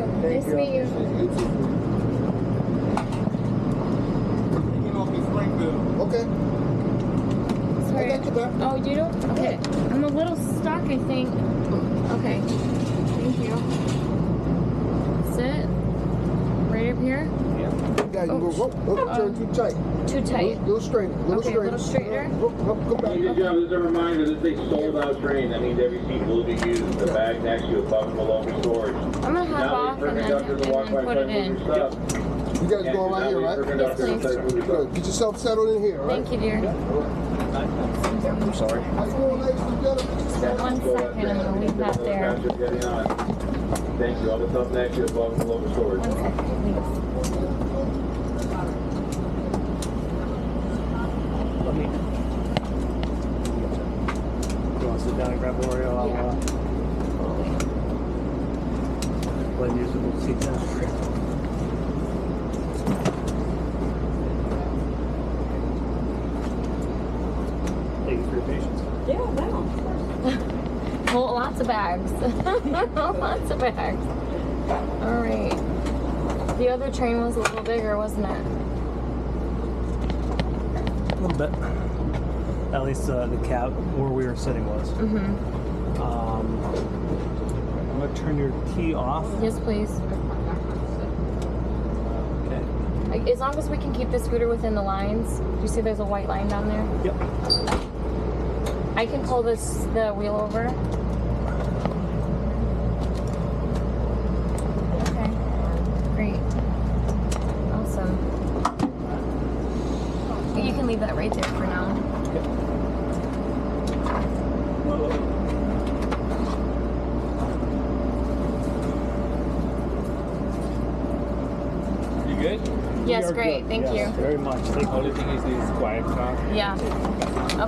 Nice to meet you. Okay. Sorry. I got you back. Oh, you do? Okay. I'm a little stuck, I think. Okay. Thank you. That's it. Right up here. Yeah, you go. Oh, turn too tight. Too tight. Little straighter. Okay, a little straighter. Come back. Ladies and gentlemen, this is a reminder, this is a sold-out train. That means every seat will be used. The bag next to you, above and below for storage. I'm gonna hop off and then put it in. You guys going right here, right? Yes, please. Good. Get yourself settled in here, right? Thank you, dear. I'm sorry. How's it going, ladies and gentlemen? Just 1 second, I'm gonna leave that there. Thank you. All the stuff next to you, above and below for storage. 1 second, please. You want to sit down and grab Oreo? I'll blend you some seats down. Thank you for your patience. Well, lots of bags. Lots of bags. All right. The other train was a little bigger, wasn't it? A little bit. At least the cab where we were sitting was. Mm-hmm. I'm going to turn your key off. Yes, please. Okay. As long as we can keep the scooter within the lines. Do you see there's a white line down there? Yep. I can pull the wheel over. Okay. Great. Awesome. You can leave that right there for now. You good? Yes, We are great. good. Thank Yes, you. very much. Thank you. Only thing is this quiet car. Yeah.